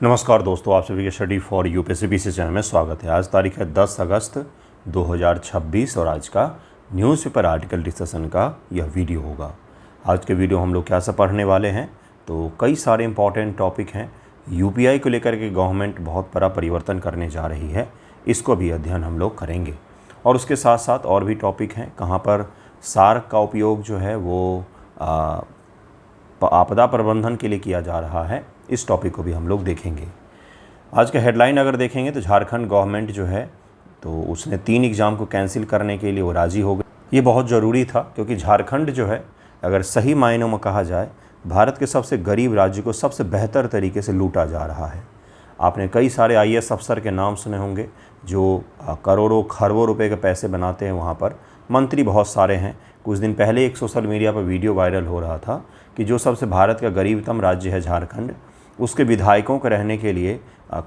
नमस्कार दोस्तों, आप सभी के स्टडी फॉर यूपीएससी चैनल में स्वागत है। आज तारीख है 10 अगस्त 2026 और आज का न्यूज़पेपर आर्टिकल डिस्कशन का यह वीडियो होगा। आज के वीडियो हम लोग क्या सब पढ़ने वाले हैं, तो कई सारे इंपॉर्टेंट टॉपिक हैं। यूपीआई को लेकर के गवर्नमेंट बहुत बड़ा परिवर्तन करने जा रही है, इसको भी अध्ययन हम लोग करेंगे। और उसके साथ साथ और भी टॉपिक हैं, कहाँ पर सार्क का उपयोग जो है वो आपदा प्रबंधन के लिए किया जा रहा है, इस टॉपिक को भी हम लोग देखेंगे। आज का हेडलाइन अगर देखेंगे तो झारखंड गवर्नमेंट जो है तो उसने 3 एग्ज़ाम को कैंसिल करने के लिए वो राज़ी हो गई। ये बहुत ज़रूरी था क्योंकि झारखंड जो है अगर सही मायनों में कहा जाए भारत के सबसे गरीब राज्य को सबसे बेहतर तरीके से लूटा जा रहा है। आपने कई सारे आईएएस अफसर के नाम सुने होंगे जो करोड़ों खरबों रुपए के पैसे बनाते हैं। वहाँ पर मंत्री बहुत सारे हैं। कुछ दिन पहले एक सोशल मीडिया पर वीडियो वायरल हो रहा था कि जो सबसे भारत का गरीबतम राज्य है झारखंड, उसके विधायकों के रहने के लिए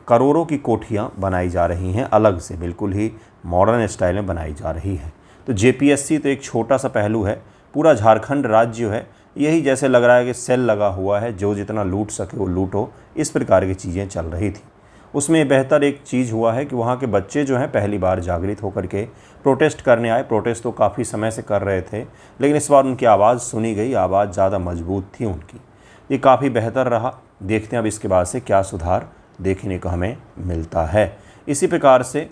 करोड़ों की कोठियाँ बनाई जा रही हैं, अलग से बिल्कुल ही मॉडर्न स्टाइल में बनाई जा रही है। तो जेपीएससी तो एक छोटा सा पहलू है, पूरा झारखंड राज्य जो है यही जैसे लग रहा है कि सेल लगा हुआ है, जो जितना लूट सके वो लूटो, इस प्रकार की चीज़ें चल रही थी। उसमें बेहतर एक चीज़ हुआ है कि वहाँ के बच्चे जो हैं पहली बार जागृत होकर के प्रोटेस्ट करने आए। प्रोटेस्ट तो काफ़ी समय से कर रहे थे, लेकिन इस बार उनकी आवाज़ सुनी गई, आवाज़ ज़्यादा मजबूत थी उनकी। ये काफ़ी बेहतर रहा। देखते हैं अब इसके बाद से क्या सुधार देखने को हमें मिलता है। इसी प्रकार से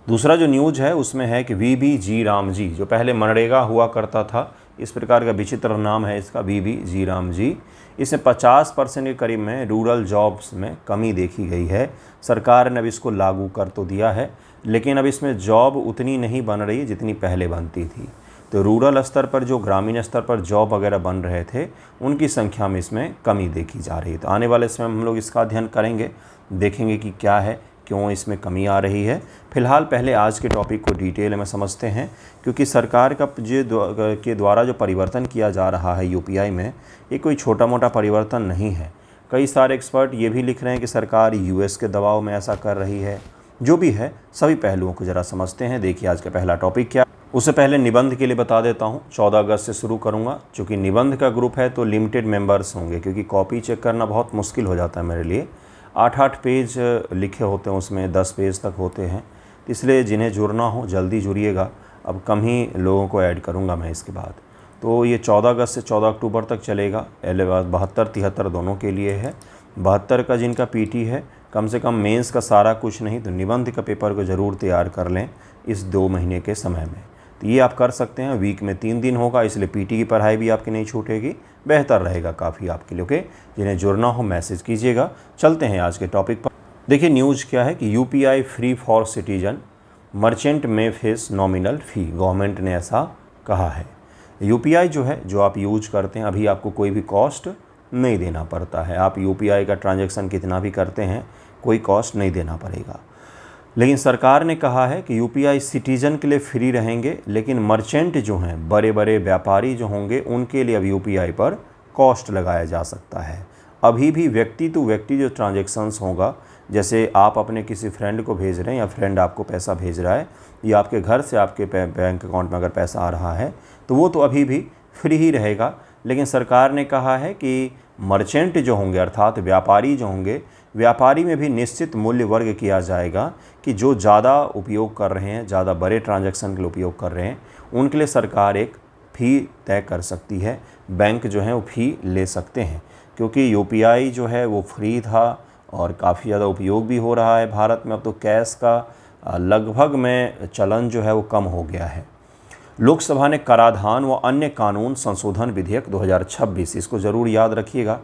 दूसरा जो न्यूज़ है उसमें है कि वीबी जी राम जी, जो पहले मनरेगा हुआ करता था, इस प्रकार का विचित्र नाम है इसका, वीबी जी राम जी, इसमें 50% के करीब में रूरल जॉब्स में कमी देखी गई है। सरकार ने अब इसको लागू कर तो दिया है, लेकिन अब इसमें जॉब उतनी नहीं बन रही जितनी पहले बनती थी। तो रूरल स्तर पर जो ग्रामीण स्तर पर जॉब वगैरह बन रहे थे, उनकी संख्या में इसमें कमी देखी जा रही है। तो आने वाले समय में हम लोग इसका अध्ययन करेंगे, देखेंगे कि क्या है, क्यों इसमें कमी आ रही है। फिलहाल पहले आज के टॉपिक को डिटेल में समझते हैं, क्योंकि सरकार का के द्वारा जो परिवर्तन किया जा रहा है यूपीआई में, ये कोई छोटा मोटा परिवर्तन नहीं है। कई सारे एक्सपर्ट ये भी लिख रहे हैं कि सरकार यूएस के दबाव में ऐसा कर रही है। जो भी है, सभी पहलुओं को ज़रा समझते हैं। देखिए आज का पहला टॉपिक क्या। उससे पहले निबंध के लिए बता देता हूँ, 14 अगस्त से शुरू करूँगा। चूँकि निबंध का ग्रुप है तो लिमिटेड मेंबर्स होंगे, क्योंकि कॉपी चेक करना बहुत मुश्किल हो जाता है मेरे लिए। 8-8 पेज लिखे होते हैं, उसमें 10 पेज तक होते हैं, इसलिए जिन्हें जुड़ना हो जल्दी जुड़िएगा। अब कम ही लोगों को ऐड करूँगा मैं इसके बाद। तो ये 14 अगस्त से 14 अक्टूबर तक चलेगा। 72-73 दोनों के लिए है। 72 का जिनका पीटी है, कम से कम मेंस का सारा कुछ नहीं तो निबंध का पेपर को ज़रूर तैयार कर लें इस 2 महीने के समय में। तो ये आप कर सकते हैं। वीक में 3 दिन होगा, इसलिए पीटी की पढ़ाई भी आपकी नहीं छूटेगी, बेहतर रहेगा काफ़ी आपके लिए। ओके, जिन्हें जुड़ना हो मैसेज कीजिएगा। चलते हैं आज के टॉपिक पर। देखिए न्यूज़ क्या है कि UPI free for citizen, merchant में फेस नॉमिनल फ़ी, गवर्नमेंट ने ऐसा कहा है। यूपीआई जो है, जो आप यूज करते हैं, अभी आपको कोई भी कॉस्ट नहीं देना पड़ता है। आप यूपीआई का ट्रांजैक्शन कितना भी करते हैं, कोई कॉस्ट नहीं देना पड़ेगा। लेकिन सरकार ने कहा है कि यूपीआई सिटीजन के लिए फ्री रहेंगे, लेकिन मर्चेंट जो हैं, बड़े बड़े व्यापारी जो होंगे, उनके लिए अब यूपीआई पर कॉस्ट लगाया जा सकता है। अभी भी व्यक्ति टू व्यक्ति जो ट्रांजैक्शंस होगा, जैसे आप अपने किसी फ्रेंड को भेज रहे हैं या फ्रेंड आपको पैसा भेज रहा है, या आपके घर से आपके बैंक अकाउंट में अगर पैसा आ रहा है, तो वो तो अभी भी फ्री ही रहेगा। लेकिन सरकार ने कहा है कि मर्चेंट जो होंगे, अर्थात व्यापारी जो होंगे, व्यापारी में भी निश्चित मूल्य वर्ग किया जाएगा कि जो ज़्यादा उपयोग कर रहे हैं, ज़्यादा बड़े ट्रांजैक्शन के लिए उपयोग कर रहे हैं, उनके लिए सरकार एक फ़ी तय कर सकती है। बैंक जो है वो फ़ी ले सकते हैं, क्योंकि यूपीआई जो है वो फ्री था और काफ़ी ज़्यादा उपयोग भी हो रहा है भारत में। अब तो कैश का लगभग में चलन जो है वो कम हो गया है। लोकसभा ने कराधान व अन्य कानून संशोधन विधेयक 2026, इसको ज़रूर याद रखिएगा,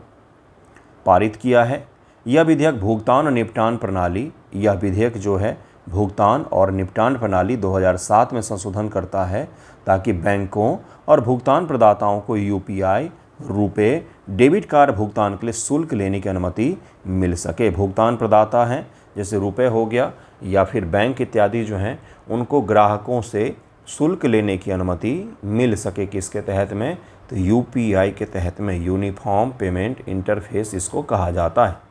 पारित किया है। यह विधेयक भुगतान और निपटान प्रणाली, यह विधेयक जो है भुगतान और निपटान प्रणाली 2007 में संशोधन करता है, ताकि बैंकों और भुगतान प्रदाताओं को यूपीआई, रुपए, डेबिट कार्ड भुगतान के लिए शुल्क लेने की अनुमति मिल सके। भुगतान प्रदाता हैं, जैसे रुपए हो गया, या फिर बैंक इत्यादि जो हैं, उनको ग्राहकों से शुल्क लेने की अनुमति मिल सके। किसके तहत में? तो यूपीआई के तहत में, यूनिफॉर्म पेमेंट इंटरफेस इसको कहा जाता है।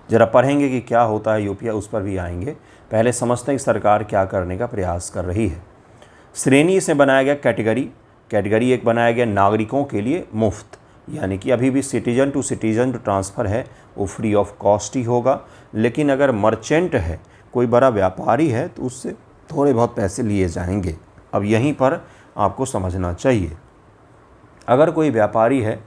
ज़रा पढ़ेंगे कि क्या होता है यूपीआई, उस पर भी आएंगे। पहले समझते हैं कि सरकार क्या करने का प्रयास कर रही है। श्रेणी से बनाया गया कैटेगरी एक बनाया गया नागरिकों के लिए मुफ्त, यानी कि अभी भी सिटीजन टू सिटीजन जो ट्रांसफ़र है वो फ्री ऑफ कॉस्ट ही होगा। लेकिन अगर मर्चेंट है, कोई बड़ा व्यापारी है, तो उससे थोड़े बहुत पैसे लिए जाएंगे। अब यहीं पर आपको समझना चाहिए, अगर कोई व्यापारी है,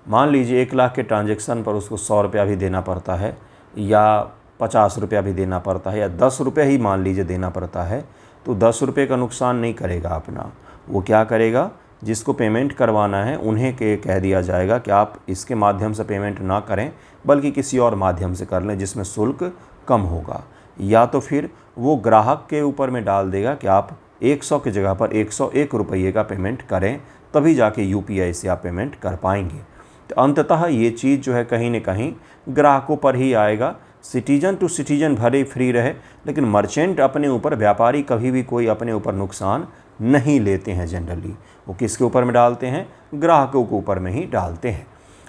मान लीजिए 1 लाख के ट्रांजैक्शन पर उसको 100 रुपया भी देना पड़ता है, या 50 रुपया भी देना पड़ता है, या 10 रुपये ही मान लीजिए देना पड़ता है, तो 10 रुपये का नुकसान नहीं करेगा अपना। वो क्या करेगा, जिसको पेमेंट करवाना है उन्हें के कह दिया जाएगा कि आप इसके माध्यम से पेमेंट ना करें, बल्कि किसी और माध्यम से कर लें जिसमें शुल्क कम होगा। या तो फिर वो ग्राहक के ऊपर में डाल देगा कि आप 100 की जगह पर 101 रुपये का पेमेंट करें, तभी जाके UPI से आप पेमेंट कर पाएंगे। तो अंततः ये चीज़ जो है कहीं न कहीं ग्राहकों पर ही आएगा। सिटीजन टू सिटीजन भले फ्री रहे, लेकिन मर्चेंट अपने ऊपर, व्यापारी कभी भी कोई अपने ऊपर नुकसान नहीं लेते हैं। जनरली वो किसके ऊपर में डालते हैं, ग्राहकों के ऊपर में ही डालते हैं।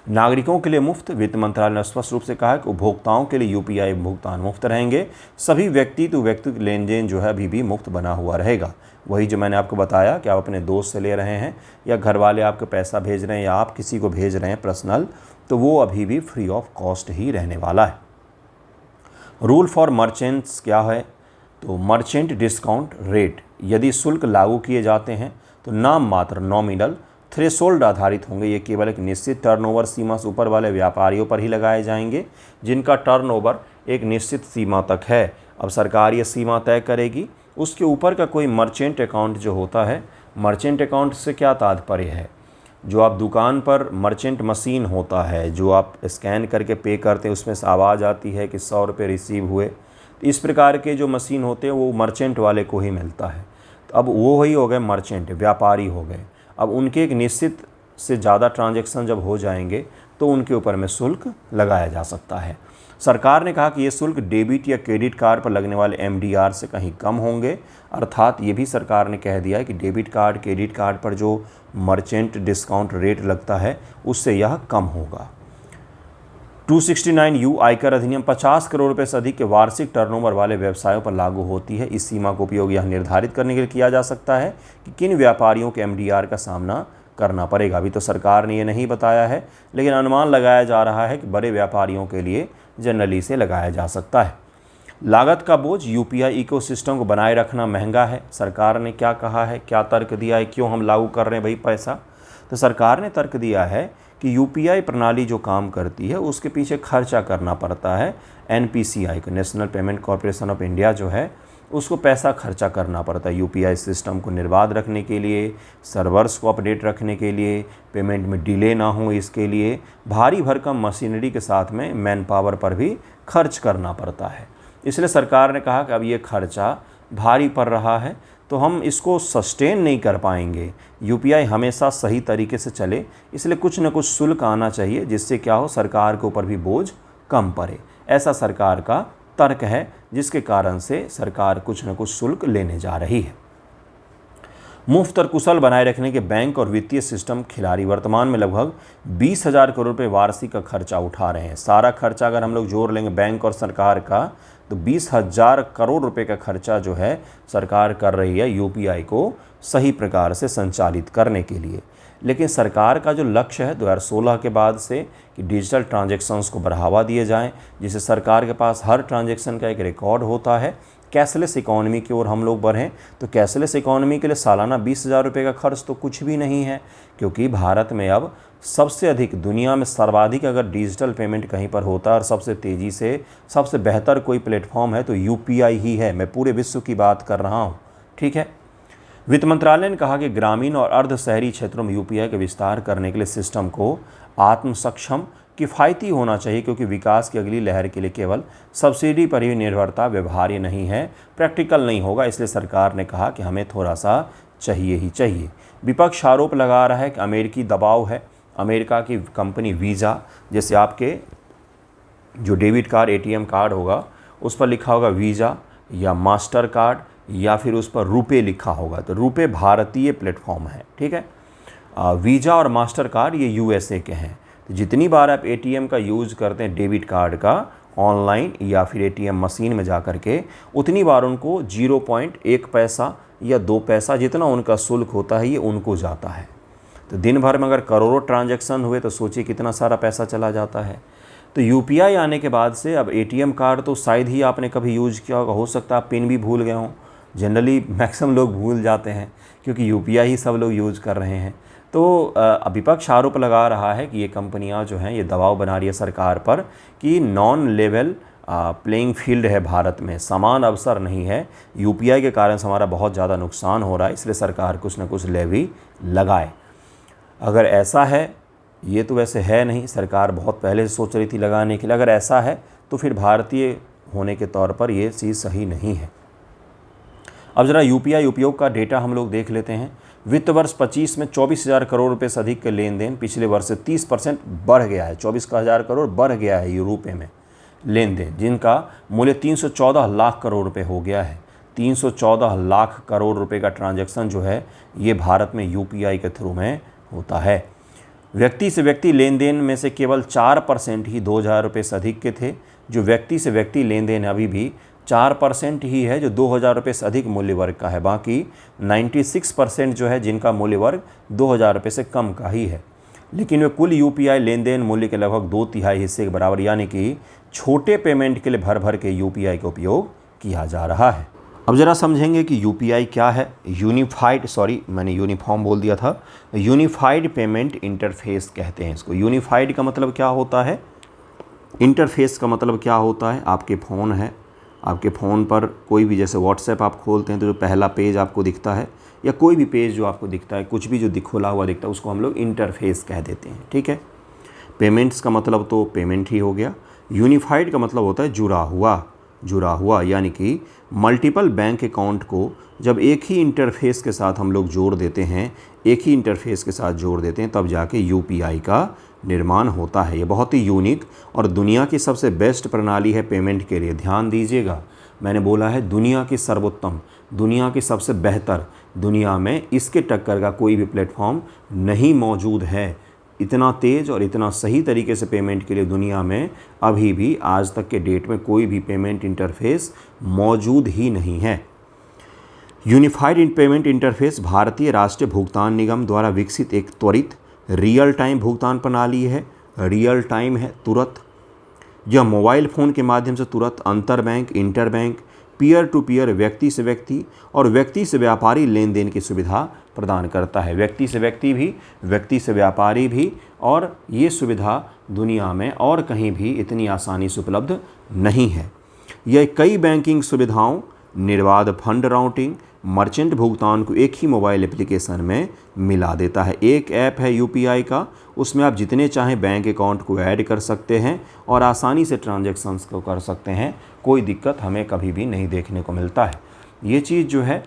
नागरिकों के लिए मुफ्त, वित्त मंत्रालय ने स्पष्ट रूप से कहा है कि उपभोक्ताओं के लिए UPI भुगतान मुफ्त रहेंगे। सभी व्यक्ति टू व्यक्ति लेन देन जो है अभी भी मुफ्त बना हुआ रहेगा। वही जो मैंने आपको बताया कि आप अपने दोस्त से ले रहे हैं, या घर वाले आपको पैसा भेज रहे हैं, या आप किसी को भेज रहे हैं पर्सनल, तो वो अभी भी फ्री ऑफ कॉस्ट ही रहने वाला है। रूल फॉर मर्चेंट्स क्या है, तो मर्चेंट डिस्काउंट रेट, यदि शुल्क लागू किए जाते हैं तो नाम मात्र नॉमिनल थ्रेशोल्ड आधारित होंगे। ये केवल एक निश्चित टर्नओवर सीमा से ऊपर वाले व्यापारियों पर ही लगाए जाएंगे, जिनका टर्नओवर एक निश्चित सीमा तक है। अब सरकार ये सीमा तय करेगी। उसके ऊपर का कोई मर्चेंट अकाउंट जो होता है, मर्चेंट अकाउंट से क्या तात्पर्य है, जो आप दुकान पर मर्चेंट मशीन होता है, जो आप स्कैन करके पे करते हैं, उसमें से आवाज़ आती है कि 100 रुपये रिसीव हुए, तो इस प्रकार के जो मशीन होते हैं वो मर्चेंट वाले को ही मिलता है। तो अब वो ही हो गए मर्चेंट, व्यापारी हो गए। अब उनके एक निश्चित से ज़्यादा ट्रांजैक्शन जब हो जाएंगे तो उनके ऊपर में शुल्क लगाया जा सकता है। सरकार ने कहा कि ये शुल्क डेबिट या क्रेडिट कार्ड पर लगने वाले MDR से कहीं कम होंगे। अर्थात ये भी सरकार ने कह दिया है कि डेबिट कार्ड, क्रेडिट कार्ड पर जो मर्चेंट डिस्काउंट रेट लगता है उससे यह कम होगा। 269U आयकर अधिनियम 50 करोड़ रुपए से अधिक के वार्षिक टर्नओवर वाले व्यवसायों पर लागू होती है। इस सीमा का उपयोग यह निर्धारित करने के लिए किया जा सकता है कि किन व्यापारियों के MDR का सामना करना पड़ेगा। अभी तो सरकार ने ये नहीं बताया है, लेकिन अनुमान लगाया जा रहा है कि बड़े व्यापारियों के लिए जनरली से लगाया जा सकता है। लागत का बोझ, UPI इकोसिस्टम को बनाए रखना महंगा है। सरकार ने क्या कहा है, क्या तर्क दिया है, क्यों हम लागू कर रहे हैं भाई पैसा, तो सरकार ने तर्क दिया है कि UPI प्रणाली जो काम करती है उसके पीछे खर्चा करना पड़ता है। NPCI को, national payment corporation of India जो है, उसको पैसा खर्चा करना पड़ता है UPI सिस्टम को निर्बाध रखने के लिए, सर्वर्स को अपडेट रखने के लिए, पेमेंट में डिले ना हो इसके लिए, भारी भरकम मशीनरी के साथ में मैन पावर पर भी खर्च करना पड़ता है। इसलिए सरकार ने कहा कि अब ये खर्चा भारी पड़ रहा है, तो हम इसको सस्टेन नहीं कर पाएंगे। UPI हमेशा सही तरीके से चले, इसलिए कुछ न कुछ शुल्क आना चाहिए, जिससे क्या हो, सरकार के ऊपर भी बोझ कम पड़े। ऐसा सरकार का तर्क है, जिसके कारण से सरकार कुछ न कुछ शुल्क लेने जा रही है। मुफ्त और कुशल बनाए रखने के बैंक और वित्तीय सिस्टम खिलाड़ी वर्तमान में लगभग 20,000 करोड़ रुपये वार्षिक का खर्चा उठा रहे हैं। सारा खर्चा अगर हम लोग जोड़ लेंगे बैंक और सरकार का, तो 20,000 करोड़ रुपए का खर्चा जो है सरकार कर रही है UPI को सही प्रकार से संचालित करने के लिए। लेकिन सरकार का जो लक्ष्य है 2016 के बाद से कि डिजिटल ट्रांजैक्शंस को बढ़ावा दिए जाएं, जिससे सरकार के पास हर ट्रांजैक्शन का एक रिकॉर्ड होता है। कैशलेस इकॉनमी की ओर हम लोग बढ़ें, तो कैशलेस इकॉनमी के लिए सालाना 20,000 रुपये का खर्च तो कुछ भी नहीं है, क्योंकि भारत में अब सबसे अधिक, दुनिया में सर्वाधिक अगर डिजिटल पेमेंट कहीं पर होता है और सबसे तेज़ी से, सबसे बेहतर कोई प्लेटफॉर्म है तो UPI ही है। मैं पूरे विश्व की बात कर रहा हूँ, ठीक है। वित्त मंत्रालय ने कहा कि ग्रामीण और अर्ध शहरी क्षेत्रों में UPI का विस्तार करने के लिए सिस्टम को आत्म सक्षम, किफ़ायती होना चाहिए, क्योंकि विकास की अगली लहर के लिए केवल सब्सिडी पर ही निर्भरता व्यवहार्य नहीं है, प्रैक्टिकल नहीं होगा। इसलिए सरकार ने कहा कि हमें थोड़ा सा चाहिए ही चाहिए। विपक्ष आरोप लगा रहा है कि अमेरिकी दबाव है। अमेरिका की कंपनी वीज़ा, जैसे आपके जो डेबिट कार्ड, ATM कार्ड होगा, उस पर लिखा होगा वीज़ा या मास्टर कार्ड, या फिर उस पर रुपए लिखा होगा, तो रुपए भारतीय प्लेटफॉर्म है, ठीक है। वीज़ा और मास्टर कार्ड ये USA के हैं। तो जितनी बार आप ATM का यूज़ करते हैं, डेबिट कार्ड का, ऑनलाइन या फिर ATM मशीन में जा कर के, उतनी बार उनको 0.1 पैसा या 2 पैसा जितना उनका शुल्क होता है ये उनको जाता है। तो दिन भर में अगर करोड़ों ट्रांजैक्शन हुए तो सोचिए कितना सारा पैसा चला जाता है। तो यूपीआई आने के बाद से अब एटीएम कार्ड तो शायद ही आपने कभी यूज़ किया होगा, हो सकता है आप पिन भी भूल गए हों। जनरली मैक्सिमम लोग भूल जाते हैं क्योंकि यूपीआई ही सब लोग यूज़ कर रहे हैं। तो विपक्ष आरोप लगा रहा है कि ये कंपनियां जो हैं ये दबाव बना रही है सरकार पर कि नॉन लेवल प्लेइंग फील्ड है, भारत में समान अवसर नहीं है, यूपीआई के कारण से हमारा बहुत ज़्यादा नुकसान हो रहा है, इसलिए सरकार कुछ ना कुछ लेवी लगाए। अगर ऐसा है, ये तो वैसे है नहीं, सरकार बहुत पहले से सोच रही थी लगाने के लिए, अगर ऐसा है तो फिर भारतीय होने के तौर पर ये चीज़ सही नहीं है। अब ज़रा यूपीआई उपयोग का डेटा हम लोग देख लेते हैं। वित्त वर्ष 25 में 24,000 करोड़ रुपए से अधिक के लेन देन पिछले वर्ष से 30% बढ़ गया है। 24,000 करोड़ बढ़ गया है यूरोपे में लेन देन, जिनका मूल्य 314 लाख करोड़ रुपए हो गया है। 314 लाख करोड़ रुपए का ट्रांजैक्शन जो है ये भारत में यूपीआई के थ्रू में होता है। व्यक्ति से व्यक्ति लेन देन में से केवल 4% ही 2,000 रुपये से अधिक के थे। जो व्यक्ति से व्यक्ति लेन देन अभी भी 4% ही है जो 2,000 रुपये से अधिक मूल्य वर्ग का है। बाकी 96% जो है जिनका मूल्य वर्ग 2,000 रुपये से कम का ही है। लेकिन वे कुल यूपीआई लेन देन मूल्य के लगभग 2/3 हिस्से के बराबर, यानी कि छोटे पेमेंट के लिए भर भर के यूपीआई का उपयोग किया जा रहा है। अब ज़रा समझेंगे कि यूपीआई क्या है। मैंने यूनिफॉर्म बोल दिया था। यूनिफाइड पेमेंट इंटरफेस कहते हैं इसको। यूनिफाइड का मतलब क्या होता है, इंटरफेस का मतलब क्या होता है। आपके फ़ोन है, आपके फ़ोन पर कोई भी, जैसे व्हाट्सएप आप खोलते हैं तो जो पहला पेज आपको दिखता है या कोई भी पेज जो आपको दिखता है, कुछ भी जो खुला हुआ दिखता है, उसको हम लोग इंटरफेस कह देते हैं, ठीक है। पेमेंट्स का मतलब तो पेमेंट ही हो गया। यूनिफाइड का मतलब होता है जुड़ा हुआ, यानी कि मल्टीपल बैंक अकाउंट को जब एक ही इंटरफेस के साथ हम लोग जोड़ देते हैं, तब जाके यूपीआई का निर्माण होता है। ये बहुत ही यूनिक और दुनिया की सबसे बेस्ट प्रणाली है पेमेंट के लिए। ध्यान दीजिएगा, मैंने बोला है दुनिया की सर्वोत्तम, दुनिया की सबसे बेहतर, दुनिया में इसके टक्कर का कोई भी प्लेटफॉर्म नहीं मौजूद है। इतना तेज़ और इतना सही तरीके से पेमेंट के लिए दुनिया में अभी भी आज तक के डेट में कोई भी पेमेंट इंटरफेस मौजूद ही नहीं है। यूनिफाइड पेमेंट इंटरफेस भारतीय राष्ट्रीय भुगतान निगम द्वारा विकसित एक त्वरित रियल टाइम भुगतान प्रणाली है। रियल टाइम है, तुरंत। यह मोबाइल फ़ोन के माध्यम से तुरंत अंतर bank, inter bank, peer to peer, व्यक्ति से व्यक्ति और व्यक्ति से व्यापारी लेन देन की सुविधा प्रदान करता है। व्यक्ति से व्यक्ति भी, व्यक्ति से व्यापारी भी, और ये सुविधा दुनिया में और कहीं भी इतनी आसानी से उपलब्ध नहीं है। यह कई बैंकिंग सुविधाओं, निर्बाध फंड राउटिंग, मर्चेंट भुगतान को एक ही मोबाइल एप्लीकेशन में मिला देता है। एक ऐप है यूपीआई का, उसमें आप जितने चाहें बैंक अकाउंट को ऐड कर सकते हैं और आसानी से ट्रांजैक्शंस को कर सकते हैं। कोई दिक्कत हमें कभी भी नहीं देखने को मिलता है। ये चीज़ जो है,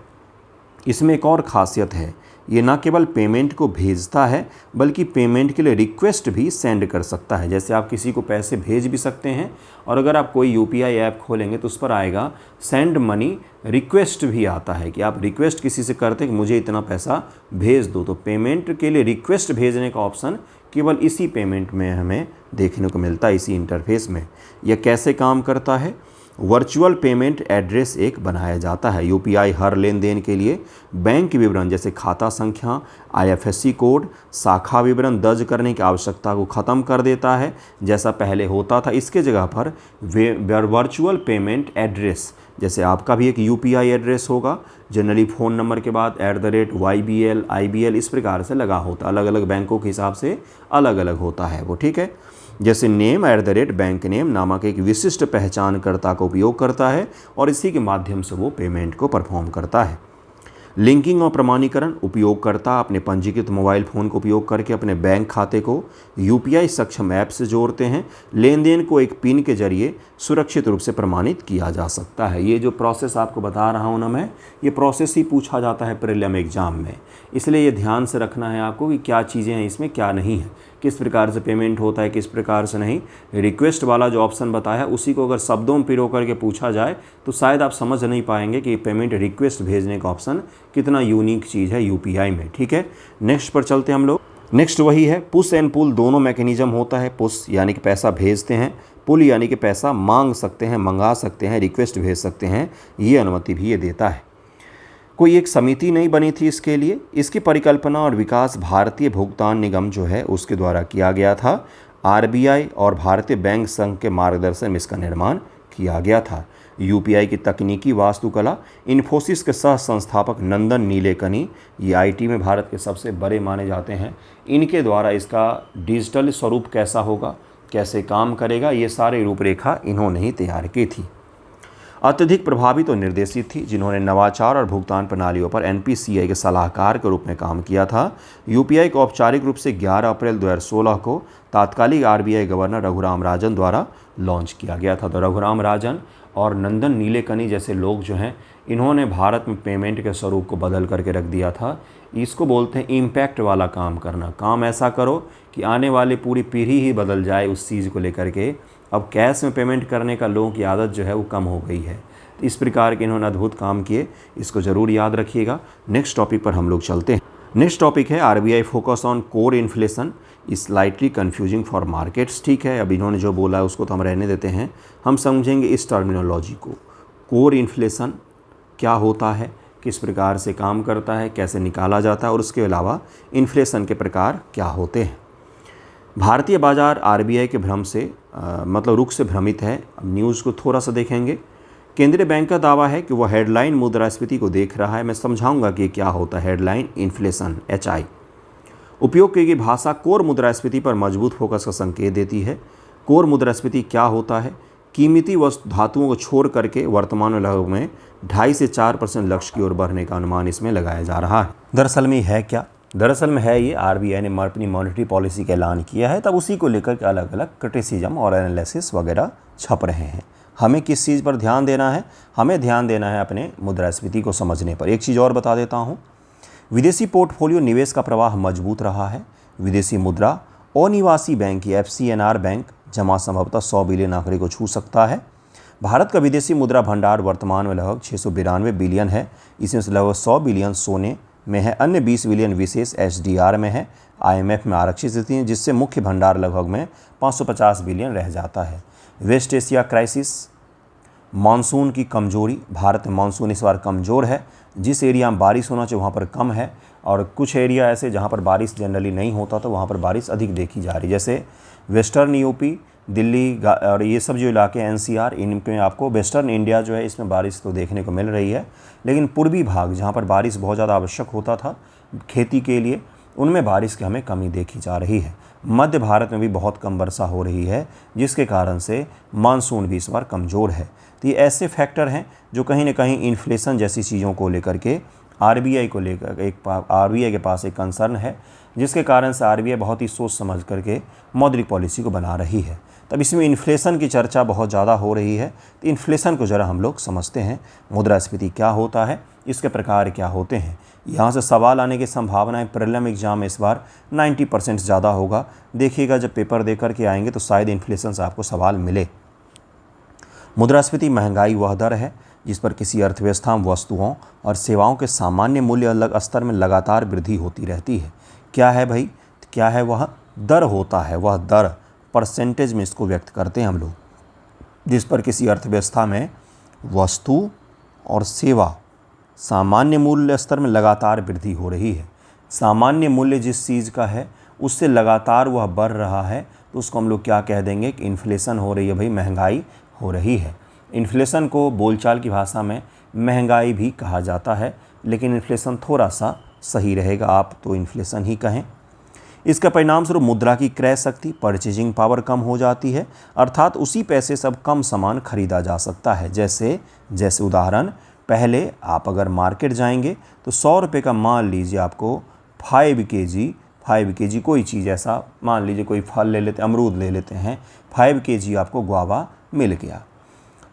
इसमें एक और ख़ासियत है, ये ना केवल पेमेंट को भेजता है बल्कि पेमेंट के लिए रिक्वेस्ट भी सेंड कर सकता है। जैसे आप किसी को पैसे भेज भी सकते हैं, और अगर आप कोई यूपीआई ऐप खोलेंगे तो उस पर आएगा सेंड मनी रिक्वेस्ट भी आता है कि आप रिक्वेस्ट किसी से करते हैं कि मुझे इतना पैसा भेज दो। तो पेमेंट के लिए रिक्वेस्ट भेजने का ऑप्शन केवल इसी पेमेंट में हमें देखने को मिलता है, इसी इंटरफेस में। यह कैसे काम करता है? वर्चुअल पेमेंट एड्रेस एक बनाया जाता है। यूपीआई हर लेन देन के लिए बैंक विवरण जैसे खाता संख्या, आईएफएससी कोड, शाखा विवरण दर्ज करने की आवश्यकता को ख़त्म कर देता है, जैसा पहले होता था। इसके जगह पर वर्चुअल पेमेंट एड्रेस, जैसे आपका भी एक यूपीआई एड्रेस होगा, जनरली फ़ोन नंबर के बाद @YBL, IBL इस प्रकार से लगा होता, अलग अलग बैंकों के हिसाब से अलग अलग होता है वो, ठीक है। जैसे नेम @बैंक नेम नामक एक विशिष्ट पहचानकर्ता का उपयोग करता है और इसी के माध्यम से वो पेमेंट को परफॉर्म करता है। लिंकिंग और प्रमाणीकरण, उपयोगकर्ता अपने पंजीकृत मोबाइल फ़ोन का उपयोग करके अपने बैंक खाते को यूपीआई सक्षम ऐप से जोड़ते हैं। लेन देन को एक पिन के जरिए सुरक्षित रूप से प्रमाणित किया जा सकता है। ये जो प्रोसेस आपको बता रहा हूँ ना मैं, ये प्रोसेस ही पूछा जाता है प्रीलिम एग्ज़ाम में, इसलिए ये ध्यान से रखना है आपको कि क्या चीज़ें हैं इसमें, क्या नहीं है, किस प्रकार से पेमेंट होता है, किस प्रकार से नहीं। रिक्वेस्ट वाला जो ऑप्शन बताया उसी को अगर शब्दों में पिरो करके पूछा जाए तो शायद आप समझ नहीं पाएंगे कि पेमेंट रिक्वेस्ट भेजने का ऑप्शन कितना यूनिक चीज़ है यूपीआई में, ठीक है। नेक्स्ट पर चलते हैं हम लोग। नेक्स्ट वही है, पुश एंड पुल दोनों मैकेनिज्म होता है। पुश यानी कि पैसा भेजते हैं, पुल यानी कि पैसा मांग सकते हैं, मंगा सकते हैं, रिक्वेस्ट भेज सकते हैं, ये अनुमति भी ये देता है। कोई एक समिति नहीं बनी थी इसके लिए। इसकी परिकल्पना और विकास भारतीय भुगतान निगम जो है उसके द्वारा किया गया था। आरबीआई और भारतीय बैंक संघ के मार्गदर्शन में इसका निर्माण किया गया था। यूपीआई की तकनीकी वास्तुकला इन्फोसिस के सह संस्थापक नंदन नीलेकनी, ये आईटी में भारत के सबसे बड़े माने जाते हैं, इनके द्वारा इसका डिजिटल स्वरूप कैसा होगा, कैसे काम करेगा, ये सारी रूपरेखा इन्होंने ही तैयार की थी। अत्यधिक प्रभावित और निर्देशित थी, जिन्होंने नवाचार और भुगतान प्रणालियों पर एनपीसीआई के सलाहकार के रूप में काम किया था। यूपीआई को औपचारिक रूप से 11 अप्रैल 2016 को तात्कालिक आरबीआई गवर्नर रघुराम राजन द्वारा लॉन्च किया गया था। तो रघुराम राजन और नंदन नीलेकनी जैसे लोग जो हैं, इन्होंने भारत में पेमेंट के स्वरूप को बदल करके रख दिया था। इसको बोलते हैं इम्पैक्ट वाला काम करना। काम ऐसा करो कि आने वाली पूरी पीढ़ी ही बदल जाए उस चीज़ को लेकर के। अब कैश में पेमेंट करने का लोगों की आदत जो है वो कम हो गई है। तो इस प्रकार के इन्होंने अद्भुत काम किए, इसको ज़रूर याद रखिएगा। नेक्स्ट टॉपिक पर हम लोग चलते हैं। नेक्स्ट टॉपिक है RBI focus on core inflation is slightly confusing for markets. ठीक है, अब इन्होंने जो बोला है उसको तो हम रहने देते हैं, हम समझेंगे इस टर्मिनोलॉजी को। कोर इन्फ्लेशन क्या होता है, किस प्रकार से काम करता है, कैसे निकाला जाता है, और उसके अलावा इन्फ्लेशन के प्रकार क्या होते हैं। भारतीय बाजार आरबीआई के भ्रम से रुख से भ्रमित है। अब न्यूज़ को थोड़ा सा देखेंगे। केंद्रीय बैंक का दावा है कि वह हेडलाइन मुद्रास्फीति को देख रहा है। मैं समझाऊंगा कि क्या होता है हेडलाइन इन्फ्लेशन, HI। उपयोग की गई भाषा कोर मुद्रास्फीति पर मजबूत फोकस का संकेत देती है। कोर मुद्रास्फीति क्या होता है? कीमती वस्तु धातुओं को छोड़ करके वर्तमान लगभग में 2.5 से 4% लक्ष्य की ओर बढ़ने का अनुमान इसमें लगाया जा रहा है। दरअसल में है क्या? दरअसल में है ये, आरबीआई ने अपनी मॉनेटरी पॉलिसी का ऐलान किया है, तब उसी को लेकर के अलग अलग क्रिटिसिज्म और एनालिसिस वगैरह छप रहे हैं। हमें किस चीज़ पर ध्यान देना है? हमें ध्यान देना है अपने मुद्रास्फीति को समझने पर। एक चीज़ और बता देता हूँ, विदेशी पोर्टफोलियो निवेश का प्रवाह मजबूत रहा है। विदेशी मुद्रा अनिवासी बैंक या FCNR बैंक जमा संभवतः 100 बिलियन आंकड़े को छू सकता है। भारत का विदेशी मुद्रा भंडार वर्तमान में लगभग 692 बिलियन है। इसमें से लगभग 100 बिलियन सोने में है, अन्य 20 बिलियन विशेष HDR में है, IMF में आरक्षित स्थिति है, जिससे मुख्य भंडार लगभग में 550 बिलियन रह जाता है। वेस्ट एशिया क्राइसिस, मानसून की कमजोरी। भारत में मानसून इस बार कमज़ोर है। जिस एरिया में बारिश होना चाहिए वहाँ पर कम है, और कुछ एरिया ऐसे जहाँ पर बारिश जनरली नहीं होता तो वहाँ पर बारिश अधिक देखी जा रही है, जैसे वेस्टर्न यूपी, दिल्ली और ये सब जो इलाके NCR, इनमें आपको वेस्टर्न इंडिया जो है इसमें बारिश तो देखने को मिल रही है। लेकिन पूर्वी भाग जहाँ पर बारिश बहुत ज़्यादा आवश्यक होता था खेती के लिए, उनमें बारिश की हमें कमी देखी जा रही है। मध्य भारत में भी बहुत कम वर्षा हो रही है, जिसके कारण से मानसून भी इस बार कमज़ोर है। तो ये ऐसे फैक्टर हैं जो कहीं ना कहीं इन्फ्लेशन जैसी चीज़ों को लेकर के आरबीआई के पास एक कंसर्न है, जिसके कारण से आरबीआई बहुत ही सोच समझ करके मौद्रिक पॉलिसी को बना रही है। तब इसमें इन्फ्लेशन की चर्चा बहुत ज़्यादा हो रही है, तो इन्फ्लेशन को ज़रा हम लोग समझते हैं। मुद्रास्फीति क्या होता है, इसके प्रकार क्या होते हैं। यहाँ से सवाल आने की संभावनाएं प्रीलिम एग्जाम में इस बार 90% ज़्यादा होगा। देखिएगा जब पेपर दे करके आएंगे तो शायद इन्फ्लेशन से आपको सवाल मिले। मुद्रास्फीति महंगाई वह दर है जिस पर किसी अर्थव्यवस्था में वस्तुओं और सेवाओं के सामान्य मूल्य अलग स्तर में लगातार वृद्धि होती रहती है। क्या है भाई? क्या है? वह दर होता है, वह दर परसेंटेज में इसको व्यक्त करते हैं हम लोग, जिस पर किसी अर्थव्यवस्था में वस्तु और सेवा सामान्य मूल्य स्तर में लगातार वृद्धि हो रही है। सामान्य मूल्य जिस चीज़ का है उससे लगातार वह बढ़ रहा है, तो उसको हम लोग क्या कह देंगे कि इन्फ्लेशन हो रही है भाई, महंगाई हो रही है। इन्फ्लेशन को बोलचाल की भाषा में महंगाई भी कहा जाता है, लेकिन इन्फ्लेशन थोड़ा सा सही रहेगा, आप तो इन्फ्लेशन ही कहें। इसका परिणाम स्वरूप मुद्रा की क्रय शक्ति, परचेजिंग पावर कम हो जाती है, अर्थात उसी पैसे से अब कम सामान खरीदा जा सकता है। जैसे उदाहरण, पहले आप अगर मार्केट जाएंगे तो 100 रुपये का मान लीजिए आपको 5 kg कोई चीज़ ऐसा, मान लीजिए कोई फल ले लेते, अमरूद ले लेते हैं, 5 kg आपको गुआवा मिल गया।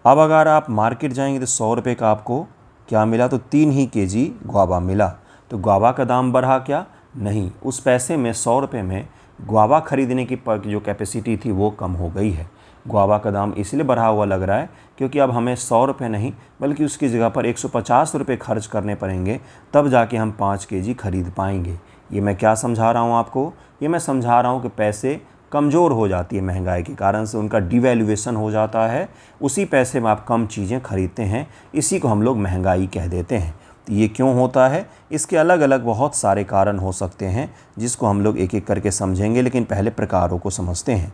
अब अगर आप मार्केट जाएंगे तो 100 रुपये का आपको क्या मिला? तो 3 kg गुआवा मिला। तो गुआवा का दाम बढ़ा क्या? नहीं, उस पैसे में 100 रुपये में गुआवा खरीदने की जो कैपेसिटी थी वो कम हो गई है। गुआवा का दाम इसलिए बढ़ा हुआ लग रहा है क्योंकि अब हमें 100 रुपये नहीं बल्कि उसकी जगह पर 150 रुपये खर्च करने पड़ेंगे, तब जाके हम 5 kg खरीद पाएंगे। ये मैं क्या समझा रहा हूँ आपको? ये मैं समझा रहा हूँ कि पैसे कमज़ोर हो जाती है महंगाई के कारण से, उनका डिवैल्यूएशन हो जाता है, उसी पैसे में आप कम चीज़ें खरीदते हैं, इसी को हम लोग महंगाई कह देते हैं। तो ये क्यों होता है, इसके अलग अलग बहुत सारे कारण हो सकते हैं जिसको हम लोग एक एक करके समझेंगे, लेकिन पहले प्रकारों को समझते हैं।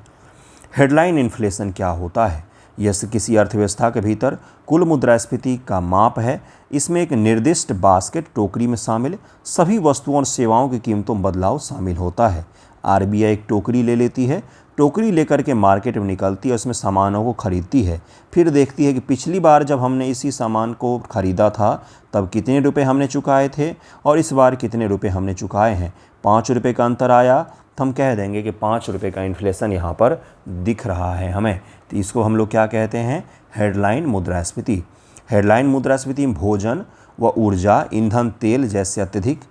हेडलाइन इन्फ्लेशन क्या होता है? यह किसी अर्थव्यवस्था के भीतर कुल मुद्रास्फीति का माप है। इसमें एक निर्दिष्ट बास्केट टोकरी में शामिल सभी वस्तुओं और सेवाओं की कीमतों में बदलाव शामिल होता है। आरबीआई एक टोकरी ले लेती है, टोकरी लेकर के मार्केट में निकलती है, उसमें सामानों को खरीदती है, फिर देखती है कि पिछली बार जब हमने इसी सामान को खरीदा था तब कितने रुपए हमने चुकाए थे और इस बार कितने रुपए हमने चुकाए हैं। 5 रुपये का अंतर आया तो हम कह देंगे कि 5 रुपये का इन्फ्लेशन यहाँ पर दिख रहा है हमें। तो इसको हम लोग क्या कहते हैं? हेडलाइन मुद्रास्फीति। हेडलाइन मुद्रास्फीति में भोजन व ऊर्जा, ईंधन, तेल जैसे अत्यधिक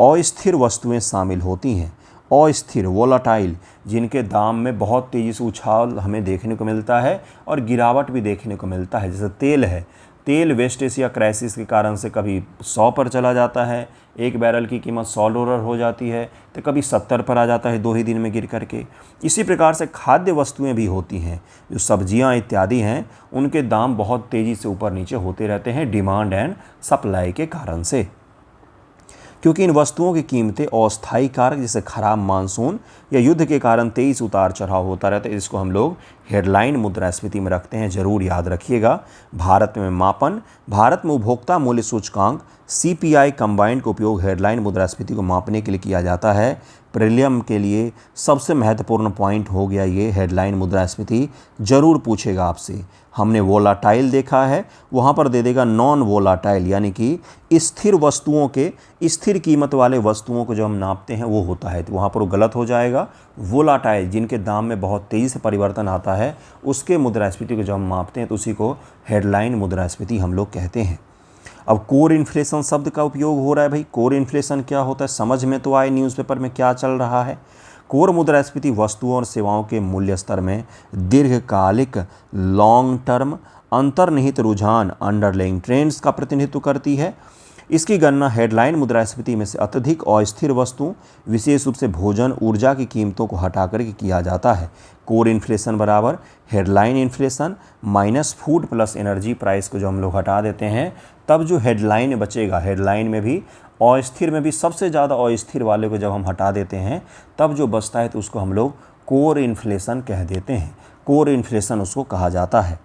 अस्थिर वस्तुएं शामिल होती हैं। अस्थिर, वोलाटाइल, जिनके दाम में बहुत तेज़ी से उछाल हमें देखने को मिलता है और गिरावट भी देखने को मिलता है। जैसे तेल है, तेल वेस्ट एशिया क्राइसिस के कारण से कभी 100 पर चला जाता है, एक बैरल की कीमत $100 हो जाती है, तो कभी 70 पर आ जाता है 2 ही दिन में गिर करके। इसी प्रकार से खाद्य वस्तुएं भी होती हैं, जो सब्जियां इत्यादि हैं, उनके दाम बहुत तेज़ी से ऊपर नीचे होते रहते हैं डिमांड एंड सप्लाई के कारण से। क्योंकि इन वस्तुओं की कीमतें अस्थायी कारक जैसे खराब मानसून या युद्ध के कारण तेज उतार चढ़ाव होता रहता है, इसको हम लोग हेडलाइन मुद्रास्फीति में रखते हैं, जरूर याद रखिएगा। भारत में मापन, भारत में उपभोक्ता मूल्य सूचकांक CPI कंबाइंड का उपयोग हेडलाइन मुद्रास्फीति को मापने के लिए किया जाता है। प्रीलियम के लिए सबसे महत्वपूर्ण पॉइंट हो गया ये हेडलाइन मुद्रास्फीति, जरूर पूछेगा आपसे। हमने वोलाटाइल देखा है, वहाँ पर दे देगा नॉन वोलाटाइल, यानी कि स्थिर वस्तुओं के, स्थिर कीमत वाले वस्तुओं को जो हम नापते हैं वो होता है, तो वहाँ पर वो गलत हो जाएगा। वोलाटाइल, जिनके दाम में बहुत तेज़ी से परिवर्तन आता है, उसके मुद्रास्फीति को जब हम मापते हैं तो उसी को हेडलाइन मुद्रास्फीति हम लोग कहते हैं। अब कोर इन्फ्लेशन शब्द का उपयोग हो रहा है। भाई कोर इन्फ्लेशन क्या होता है, समझ में तो आए न्यूज़पेपर में क्या चल रहा है। कोर मुद्रास्फीति वस्तुओं और सेवाओं के मूल्य स्तर में दीर्घकालिक, लॉन्ग टर्म अंतर्निहित रुझान, अंडरलाइंग ट्रेंड्स का प्रतिनिधित्व करती है। इसकी गणना हेडलाइन मुद्रास्फीति में से अत्यधिक अस्थिर वस्तु, विशेष रूप से भोजन, ऊर्जा की कीमतों को हटा करके किया जाता है। कोर इन्फ्लेशन बराबर headline inflation minus food plus energy price को जो हम लोग हटा देते हैं, तब जो हेडलाइन बचेगा, हेडलाइन में भी अस्थिर में भी सबसे ज़्यादा अस्थिर वाले को जब हम हटा देते हैं तब जो बचता है तो उसको हम लोग कोर इन्फ्लेशन कह देते हैं। कोर इन्फ्लेशन उसको कहा जाता है।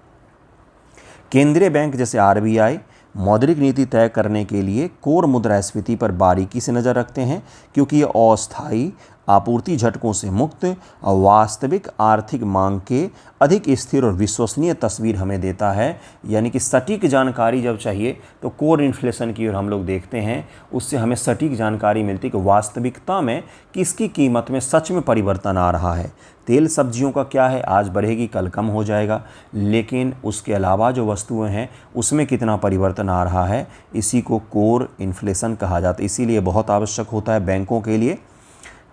केंद्रीय बैंक जैसे RBI मौद्रिक नीति तय करने के लिए कोर मुद्रास्फीति पर बारीकी से नज़र रखते हैं, क्योंकि ये अस्थायी, आपूर्ति झटकों से मुक्त, वास्तविक आर्थिक मांग के अधिक स्थिर और विश्वसनीय तस्वीर हमें देता है। यानी कि सटीक जानकारी जब चाहिए तो कोर इन्फ्लेशन की ओर हम लोग देखते हैं, उससे हमें सटीक जानकारी मिलती है कि वास्तविकता में किसकी कीमत में सच में परिवर्तन आ रहा है। तेल सब्जियों का क्या है, आज बढ़ेगी कल कम हो जाएगा, लेकिन उसके अलावा जो वस्तुएं हैं उसमें कितना परिवर्तन आ रहा है, इसी को कोर इन्फ्लेशन कहा जाता है। इसीलिए बहुत आवश्यक होता है बैंकों के लिए।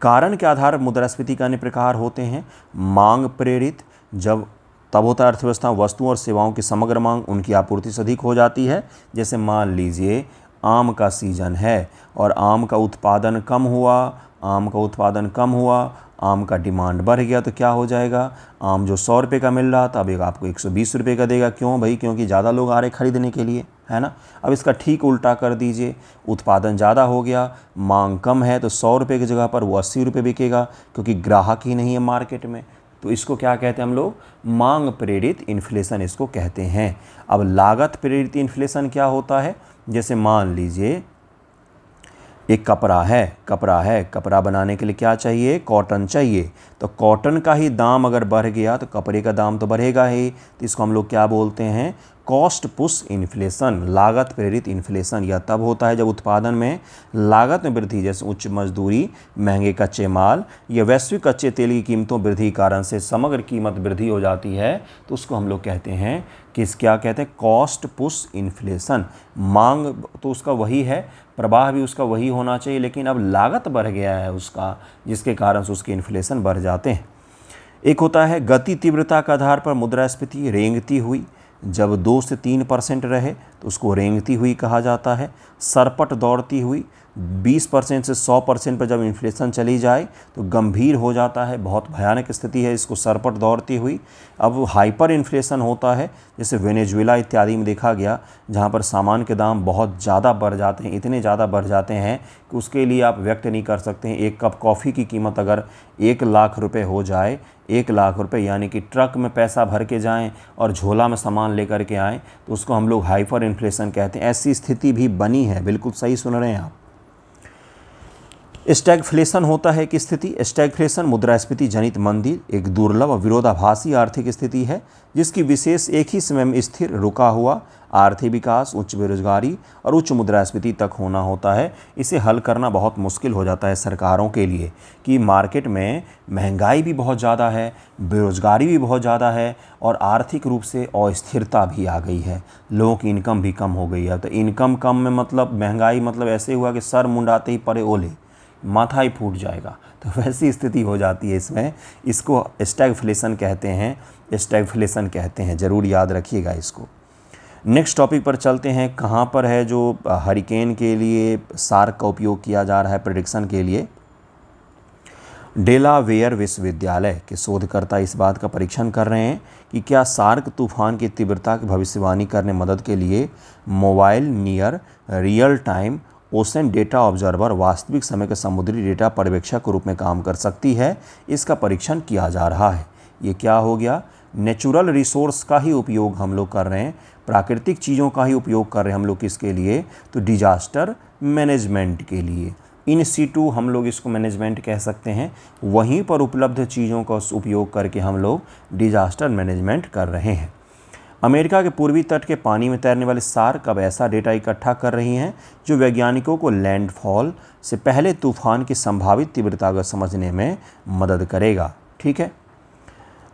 कारण के आधार पर मुद्रास्फीति का अन्य प्रकार होते हैं। मांग प्रेरित, जब तब होता है अर्थव्यवस्था वस्तुओं और सेवाओं की समग्र मांग उनकी आपूर्ति से अधिक हो जाती है। जैसे मान लीजिए आम का सीजन है और आम का उत्पादन कम हुआ, आम का डिमांड बढ़ गया, तो क्या हो जाएगा, आम जो 100 रुपये का मिल रहा था अब एक आपको 120 रुपये का देगा। क्यों भाई? क्योंकि ज़्यादा लोग आ रहे खरीदने के लिए, है ना। अब इसका ठीक उल्टा कर दीजिए, उत्पादन ज़्यादा हो गया, मांग कम है, तो 100 रुपये की जगह पर वो 80 रुपये बिकेगा, क्योंकि ग्राहक ही नहीं है मार्केट में। तो इसको क्या कहते हैं हम लोग? मांग प्रेरित इन्फ्लेशन इसको कहते हैं। अब लागत प्रेरित इन्फ्लेशन क्या होता है? जैसे मान लीजिए एक कपड़ा बनाने के लिए क्या चाहिए? कॉटन चाहिए। तो कॉटन का ही दाम अगर बढ़ गया तो कपड़े का दाम तो बढ़ेगा ही। तो इसको हम लोग क्या बोलते हैं? कॉस्ट पुश इन्फ्लेशन, लागत प्रेरित इन्फ्लेशन। यह तब होता है जब उत्पादन में लागत में वृद्धि, जैसे उच्च मजदूरी, महंगे कच्चे माल या वैश्विक कच्चे तेल की कीमतों वृद्धि कारण से समग्र कीमत वृद्धि हो जाती है, तो उसको हम लोग कहते हैं क्या कहते हैं? Cost push inflation. मांग तो उसका वही है, प्रवाह भी उसका वही होना चाहिए, लेकिन अब लागत बढ़ गया है उसका, जिसके कारण से उसके इन्फ्लेशन बढ़ जाते हैं। एक होता है गति तीव्रता के आधार पर मुद्रास्फीति, रेंगती हुई। जब 2 से 3% रहे तो उसको रेंगती हुई कहा जाता है। सरपट दौड़ती हुई, 20% से 100% पर जब इन्फ्लेशन चली जाए तो गंभीर हो जाता है, बहुत भयानक स्थिति है इसको सर पर दौड़ती हुई। अब हाइपर इन्फ्लेशन होता है, जैसे वेनेजुएला इत्यादि में देखा गया, जहाँ पर सामान के दाम बहुत ज़्यादा बढ़ जाते हैं, इतने ज़्यादा बढ़ जाते हैं कि उसके लिए आप व्यक्त नहीं कर सकते हैं। एक कप कॉफ़ी की कीमत अगर 1,00,000 रुपये हो जाए, 1,00,000 रुपये यानी कि ट्रक में पैसा भर के जाएं और झोला में सामान लेकर के आएँ, तो उसको हम लोग हाइपर इन्फ्लेशन कहते हैं। ऐसी स्थिति भी बनी है, बिल्कुल सही सुन रहे हैं आप। स्टैगफ्लेशन होता है कि स्थिति, स्टैगफ्लेशन मुद्रास्फीति जनित मंदी एक दुर्लभ और विरोधाभासी आर्थिक स्थिति है जिसकी विशेष एक ही समय में स्थिर रुका हुआ आर्थिक विकास, उच्च बेरोजगारी और उच्च मुद्रास्फीति तक होना होता है। इसे हल करना बहुत मुश्किल हो जाता है सरकारों के लिए कि मार्केट में महंगाई भी बहुत ज़्यादा है, बेरोजगारी भी बहुत ज़्यादा है और आर्थिक रूप से अस्थिरता भी आ गई है, लोगों की इनकम भी कम हो गई है। तो इनकम कम में मतलब महंगाई मतलब ऐसे हुआ कि सर मुंडाते ही पड़े ओले, माथा ही फूट जाएगा, तो वैसी स्थिति हो जाती है इसमें। इसको स्टैगफ्लेशन कहते हैं, स्टैगफ्लेशन कहते हैं, ज़रूर याद रखिएगा इसको। नेक्स्ट टॉपिक पर चलते हैं। कहाँ पर है जो हरिकेन के लिए सार्क का उपयोग किया जा रहा है प्रेडिक्शन के लिए? डेलावेयर विश्वविद्यालय के शोधकर्ता इस बात का परीक्षण कर रहे हैं कि क्या सार्क तूफान की तीव्रता की भविष्यवाणी करने मदद के लिए mobile near real time ocean data observer वास्तविक समय के समुद्री डेटा पर्यवेक्षक के रूप में काम कर सकती है। इसका परीक्षण किया जा रहा है। ये क्या हो गया? नेचुरल रिसोर्स का ही उपयोग हम लोग कर रहे हैं, प्राकृतिक चीज़ों का ही उपयोग कर रहे हैं हम लोग। किसके लिए? तो डिजास्टर मैनेजमेंट के लिए। इन सीटू हम लोग इसको मैनेजमेंट कह सकते हैं। वहीं पर उपलब्ध चीज़ों का उपयोग करके हम लोग डिजास्टर मैनेजमेंट कर रहे हैं। अमेरिका के पूर्वी तट के पानी में तैरने वाले सार्क अब ऐसा डेटा इकट्ठा कर रही हैं जो वैज्ञानिकों को लैंडफॉल से पहले तूफान की संभावित तीव्रता को समझने में मदद करेगा। ठीक है,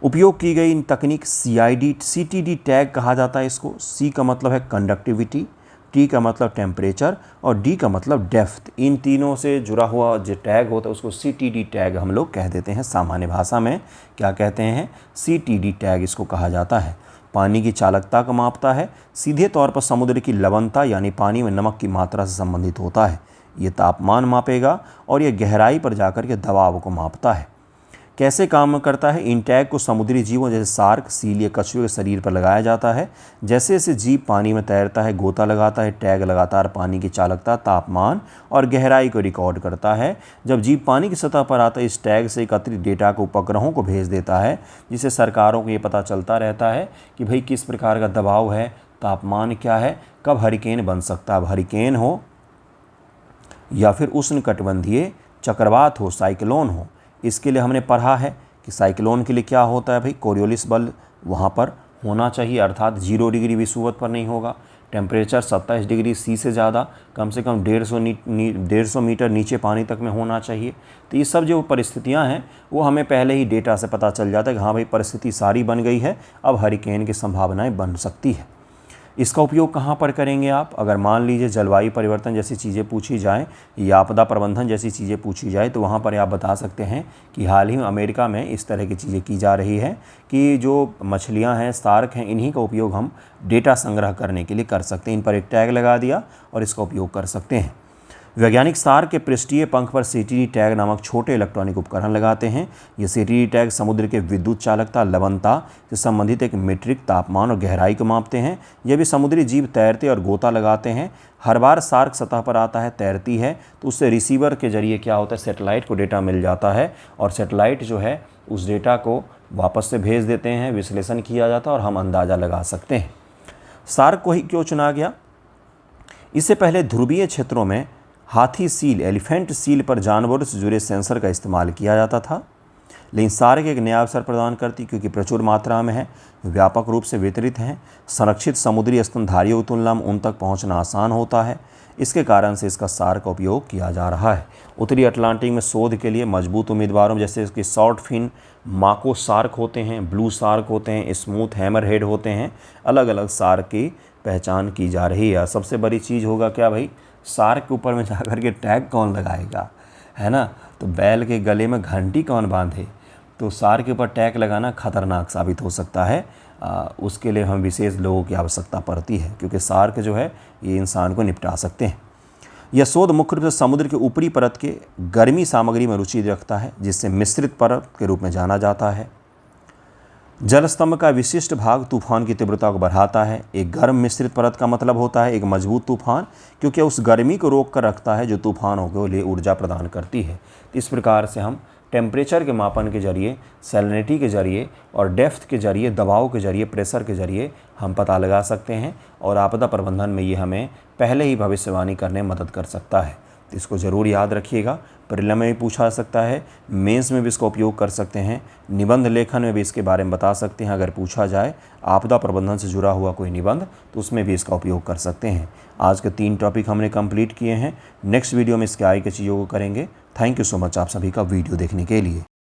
उपयोग की गई इन तकनीक CTD टैग कहा जाता है इसको। C का मतलब है कंडक्टिविटी, T का मतलब टेम्परेचर और D का मतलब डेप्थ। इन तीनों से जुड़ा हुआ जो टैग होता है उसको CTD टैग हम लोग कह देते हैं। सामान्य भाषा में क्या कहते हैं? CTD टैग इसको कहा जाता है। पानी की चालकता को मापता है, सीधे तौर पर समुद्र की लवणता यानी पानी में नमक की मात्रा से संबंधित होता है। ये तापमान मापेगा और ये गहराई पर जाकर के दबाव को मापता है। कैसे काम करता है? इन टैग को समुद्री जीवों जैसे सार्क, सील या कछुए के शरीर पर लगाया जाता है। जैसे जैसे जीव पानी में तैरता है, गोता लगाता है, टैग लगातार पानी की चालकता, तापमान और गहराई को रिकॉर्ड करता है। जब जीव पानी की सतह पर आता है, इस टैग से एकत्रित डेटा को उपग्रहों को भेज देता है, जिससे सरकारों को ये पता चलता रहता है कि भाई किस प्रकार का दबाव है, तापमान क्या है, कब हरिकेन बन सकता है। अब हरिकेन हो या फिर उष्णकटिबंधीय चक्रवात हो, साइक्लोन हो। इसके लिए हमने पढ़ा है कि साइक्लोन के लिए क्या होता है भाई? कोरियोलिस बल वहाँ पर होना चाहिए, अर्थात 0 डिग्री विषुवत पर नहीं होगा। टेम्परेचर 27 डिग्री C से ज़्यादा, कम से कम 150 मीटर नीचे पानी तक में होना चाहिए। तो ये सब जो परिस्थितियाँ हैं वो हमें पहले ही डेटा से पता चल जाता है कि हाँ भाई परिस्थिति सारी बन गई है, अब हरिकेन की संभावनाएँ बन सकती है। इसका उपयोग कहाँ पर करेंगे आप? अगर मान लीजिए जलवायु परिवर्तन जैसी चीज़ें पूछी जाएँ या आपदा प्रबंधन जैसी चीज़ें पूछी जाए, तो वहाँ पर आप बता सकते हैं कि हाल ही में अमेरिका में इस तरह की चीज़ें की जा रही है कि जो मछलियाँ हैं, सार्क हैं, इन्हीं का उपयोग हम डेटा संग्रह करने के लिए कर सकते हैं। इन पर एक टैग लगा दिया और इसका उपयोग कर सकते हैं। वैज्ञानिक सार्क के पृष्ठीय पंख पर CTD टैग नामक छोटे इलेक्ट्रॉनिक उपकरण लगाते हैं। ये CTD टैग समुद्र के विद्युत चालकता, लवणता से संबंधित एक मीट्रिक तापमान और गहराई को मापते हैं। यह भी समुद्री जीव तैरते और गोता लगाते हैं। हर बार सार्क सतह पर आता है, तैरती है, तो उससे रिसीवर के जरिए क्या होता है, सैटेलाइट को डेटा मिल जाता है और सैटेलाइट जो है उस डेटा को वापस से भेज देते हैं, विश्लेषण किया जाता है और हम अंदाज़ा लगा सकते हैं। सार्क को ही क्यों चुना गया? इससे पहले ध्रुवीय क्षेत्रों में हाथी सील, एलिफेंट सील पर जानवरों से जुड़े सेंसर का इस्तेमाल किया जाता था, लेकिन सार्क एक नया अवसर प्रदान करती क्योंकि प्रचुर मात्रा में है, व्यापक रूप से वितरित हैं, संरक्षित समुद्री स्तनधारियों की तुलना में उन तक पहुंचना आसान होता है। इसके कारण से इसका सार्क का उपयोग किया जा रहा है। उत्तरी अटलांटिक में शोध के लिए मजबूत उम्मीदवारों जैसे इसकी शॉर्ट फिन माको सार्क होते हैं, ब्लू सार्क होते हैं, स्मूथ हैमर हेड होते हैं, अलग अलग सार्क की पहचान की जा रही है। सबसे बड़ी चीज़ होगा क्या भाई? सार्क के ऊपर में जाकर के टैग कौन लगाएगा, है ना? तो बैल के गले में घंटी कौन बांधे? तो सार्क के ऊपर टैग लगाना खतरनाक साबित हो सकता है। उसके लिए हम विशेष लोगों की आवश्यकता पड़ती है क्योंकि सार्क जो है ये इंसान को निपटा सकते हैं। यह शोध मुख्य रूप से समुद्र के ऊपरी परत के गर्मी सामग्री में रुचि रखता है, जिससे मिश्रित परत के रूप में जाना जाता है। जलस्तंभ का विशिष्ट भाग तूफान की तीव्रता को बढ़ाता है। एक गर्म मिश्रित परत का मतलब होता है एक मजबूत तूफान, क्योंकि उस गर्मी को रोक कर रखता है जो तूफानों के लिए ऊर्जा प्रदान करती है। इस प्रकार से हम टेम्परेचर के मापन के जरिए, सैलिनिटी के जरिए और डेप्थ के जरिए, दबाव के जरिए, प्रेशर के जरिए हम पता लगा सकते हैं और आपदा प्रबंधन में ये हमें पहले ही भविष्यवाणी करने में मदद कर सकता है। तो इसको ज़रूर याद रखिएगा। प्रीलिम में भी पूछा जा सकता है, मेंस में भी इसका उपयोग कर सकते हैं, निबंध लेखन में भी इसके बारे में बता सकते हैं। अगर पूछा जाए आपदा प्रबंधन से जुड़ा हुआ कोई निबंध तो उसमें भी इसका उपयोग कर सकते हैं। आज के 3 टॉपिक हमने कंप्लीट किए हैं। नेक्स्ट वीडियो में इसके आगे की चीज़ों को करेंगे। थैंक यू सो मच आप सभी का वीडियो देखने के लिए।